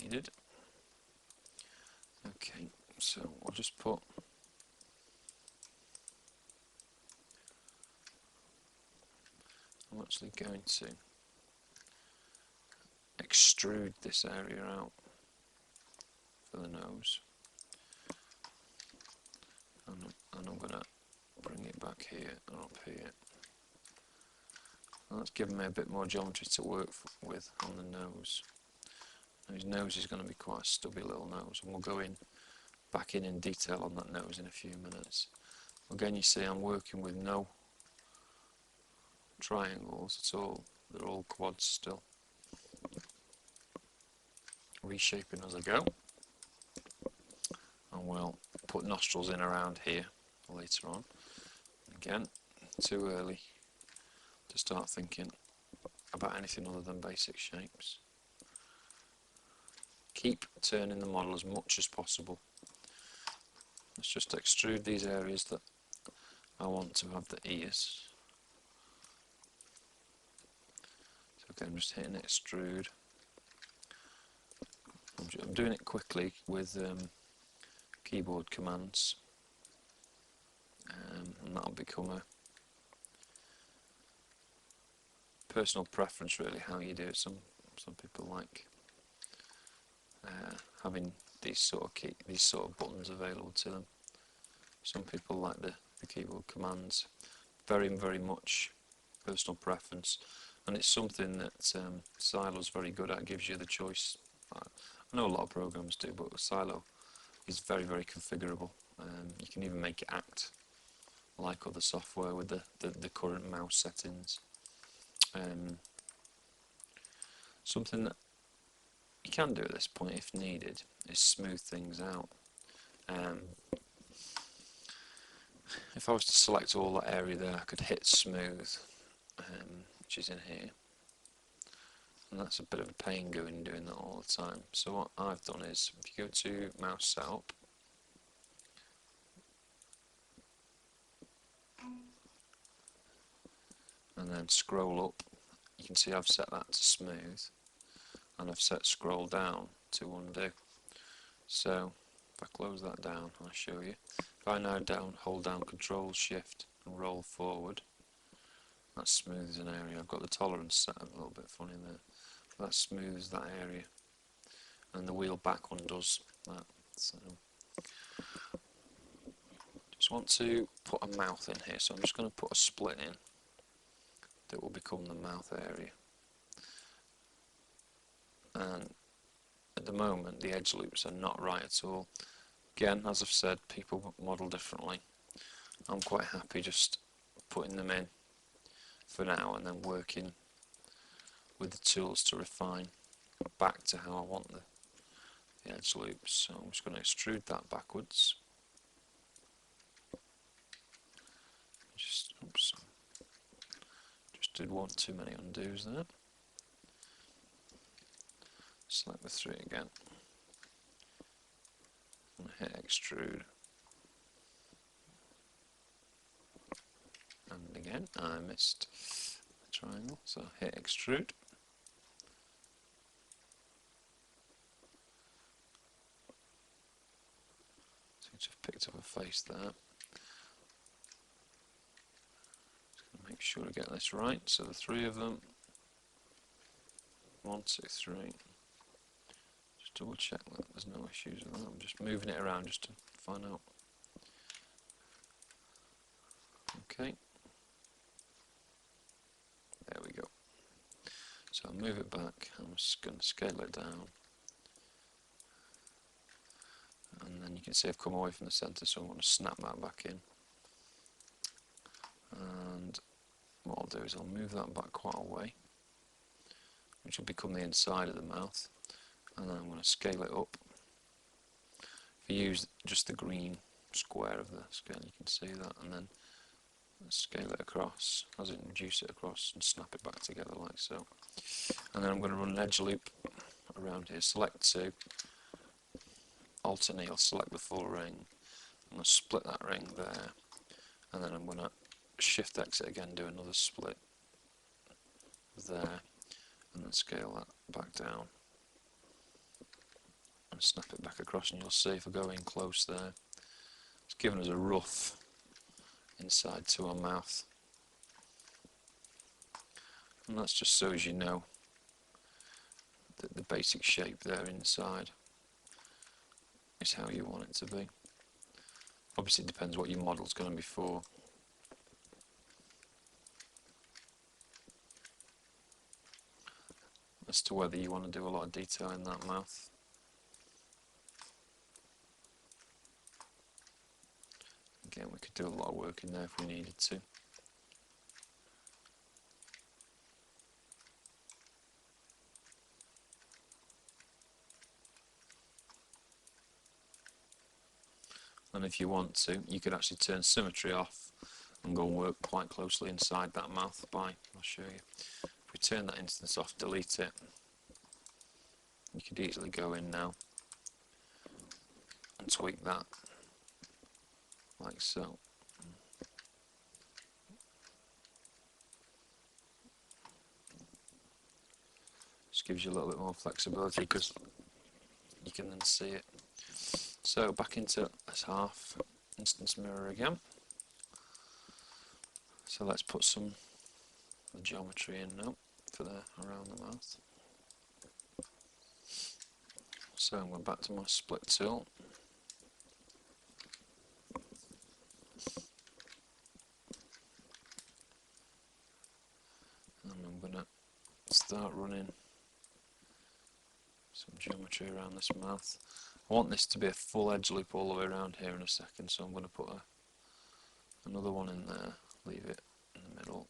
needed. Okay, so we'll just put I'm actually going to extrude this area out for the nose, and I'm going to bring it back here and up here. And that's given me a bit more geometry to work with on the nose. His nose is going to be quite a stubby little nose, and we'll go back in detail on that nose in a few minutes. Again, you see I'm working with no triangles at all, they're all quads still. Reshaping as I go, and we'll put nostrils in around here later on. Again, too early to start thinking about anything other than basic shapes. Keep turning the model as much as possible. Let's just extrude these areas that I want to have the ears. So again, I'm just hitting extrude. I'm doing it quickly with keyboard commands, and that'll become a personal preference really how you do it. Some people like having these sort of buttons available to them. Some people like the keyboard commands. Very much personal preference, and it's something that Silo's very good at. Gives you the choice. I know a lot of programs do, but Silo is very configurable. You can even make it act like other software with the current mouse settings. Something that you can do at this point if needed is smooth things out. If I was to select all that area there, I could hit smooth, which is in here, and that's a bit of a pain doing that all the time. So what I've done is, if you go to mouse setup, and then scroll up, you can see I've set that to smooth, and I've set scroll down to undo. So if I close that down, I'll show you. If I now hold down Control Shift and roll forward, that smooths an area. I've got the tolerance set a little bit funny there. That smooths that area, and the wheel back one does that. So just want to put a mouth in here, so I'm just going to put a split in that will become the mouth area. And at the moment the edge loops are not right at all. Again, as I've said, people model differently. I'm quite happy just putting them in for now and then working with the tools to refine back to how I want the edge loops. So I'm just going to extrude that backwards. Just did one too many undos there. Select the 3 again. And hit extrude. And again, I missed the triangle, so hit extrude. Seems to have picked up a face there. Just going to make sure to get this right. So the 3 of them. 1, 2, 3. Just double check that there's no issues with that. I'm just moving it around just to find out. Okay. There we go. So I'll move it back. I'm just going to scale it down. And then you can see I've come away from the centre, so I'm going to snap that back in. And what I'll do is I'll move that back quite a way, which will become the inside of the mouth. And then I'm going to scale it up. If you use just the green square of the scale, you can see that, and then scale it across, as in reduce it across and snap it back together like so. And then I'm going to run an edge loop around here, select 2, alternate, I'll select the full ring, I'm going to split that ring there, and then I'm going to shift exit again, do another split there, and then scale that back down. and snap it back across, and you'll see if I go in close there, it's given us a rough inside to our mouth, and that's just so as you know that the basic shape there inside is how you want it to be. Obviously it depends what your model's going to be for. As to whether you want to do a lot of detail in that mouth. Again, we could do a lot of work in there if we needed to. And if you want to, you could actually turn symmetry off and go and work quite closely inside that mouth by, I'll show you. If we turn that instance off, delete it, you could easily go in now and tweak that, like so. Just gives you a little bit more flexibility because you can then see it. So back into this half instance mirror again. So let's put some the geometry in now for the around the mouth. So I'm going back to my split tool. And I'm going to start running some geometry around this mouth. I want this to be a full edge loop all the way around here in a second, so I'm going to put another one in there, leave it in the middle,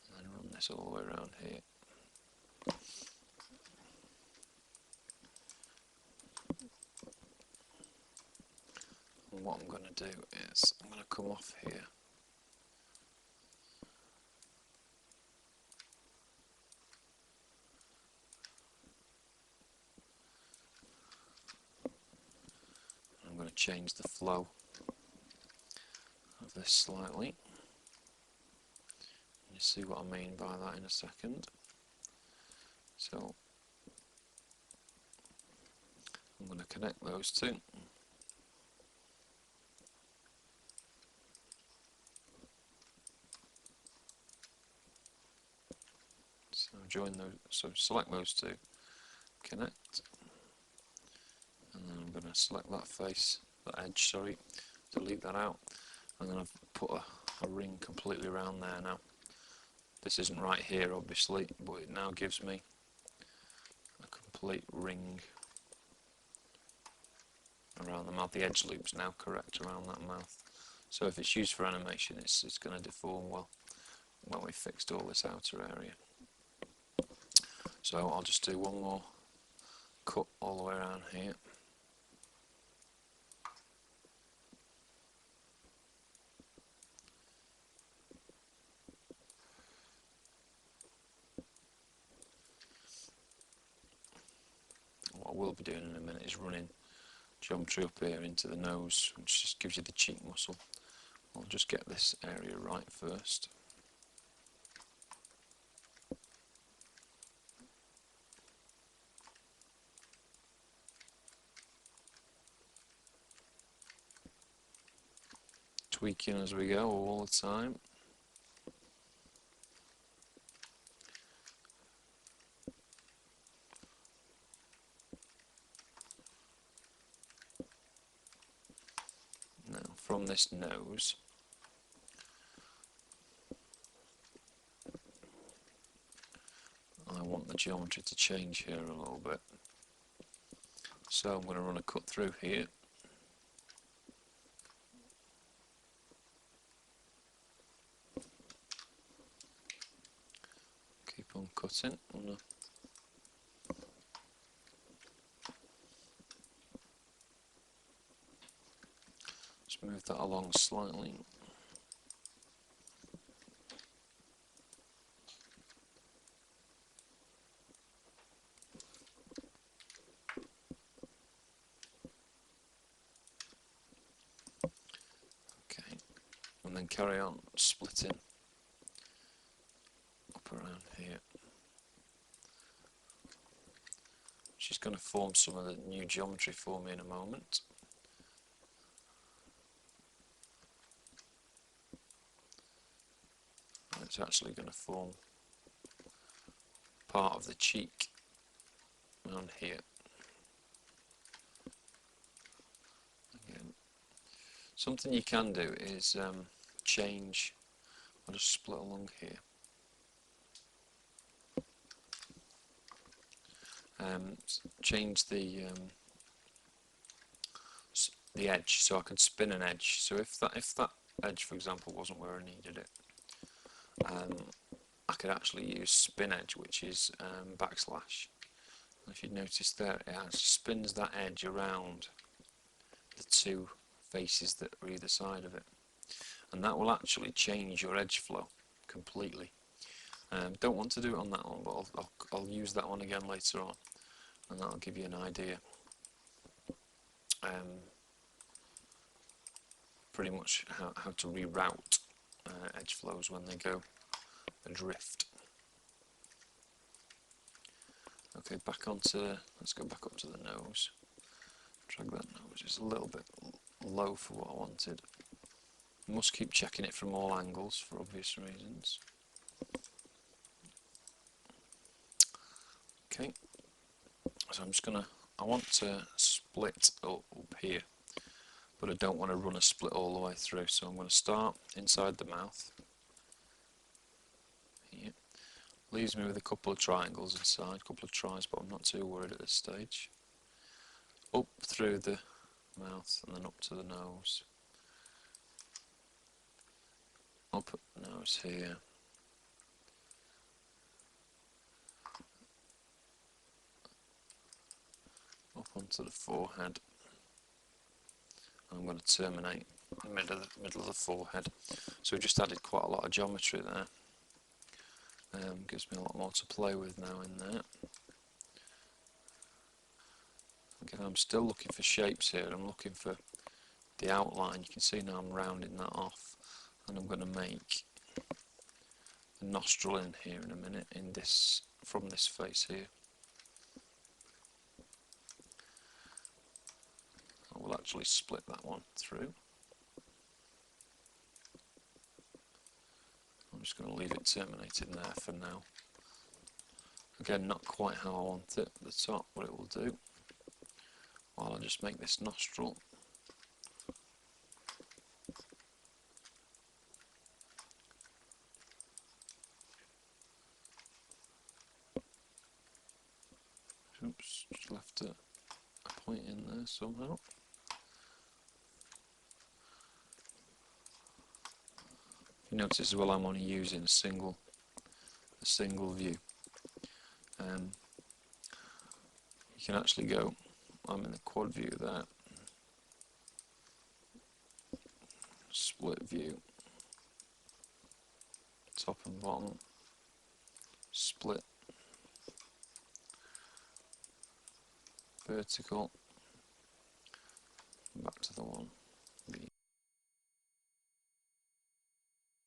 and then run this all the way around here. And what I'm going to do is I'm going to come off here. I'm going to change the flow of this slightly. You see what I mean by that in a second. So I'm going to connect those two. So join those. So select those two, connect, and then I'm going to select that face, that edge. Sorry, delete that out, and then I've put a ring completely around there now. This isn't right here, obviously, but it now gives me a complete ring around the mouth. The edge loop's now correct around that mouth. So if it's used for animation, it's going to deform well when we fixed all this outer area. So I'll just do one more cut all the way around here. What I will be doing in a minute is running geometry up here into the nose, which just gives you the cheek muscle. I'll just get this area right first. Tweaking as we go all the time. Now from this nose, I want the geometry to change here a little bit. So I'm going to run a cut through here. Keep on cutting. Just move that along slightly. Okay, and then carry on splitting up around here, which is going to form some of the new geometry for me in a moment. It's actually going to form part of the cheek on here. Again, something you can do is change. I'll just split along here. Change the edge, so I can spin an edge. So if that edge, for example, wasn't where I needed it, I could actually use spin edge, which is backslash. And if you notice there, it actually spins that edge around the two faces that are either side of it, and that will actually change your edge flow completely. Don't want to do it on that one, but I'll use that one again later on, and that'll give you an idea. Pretty much how to reroute edge flows when they go adrift. Okay, let's go back up to the nose. Drag that nose just a little bit low for what I wanted. Must keep checking it from all angles for obvious reasons. Okay, so I want to split up here, but I don't want to run a split all the way through, so I'm going to start inside the mouth. Here. Leaves me with a couple of triangles inside, a couple of tries, but I'm not too worried at this stage. Up through the mouth and then up to the nose. Up at the nose here. Up onto the forehead. I'm going to terminate in the middle of the forehead. So we just added quite a lot of geometry there. Gives me a lot more to play with now in there. Again, I'm still looking for shapes here. I'm looking for the outline. You can see now I'm rounding that off, and I'm going to make the nostril in here in a minute from this face here. I will actually split that one through. I'm just going to leave it terminating there for now. Again, not quite how I want it at the top, but it will do. While I just make this nostril. Oops, just left a point in there somehow. You notice as well I'm only using a single view. You can actually go, I'm in the quad view there, split view, top and bottom, split, vertical, back to the one.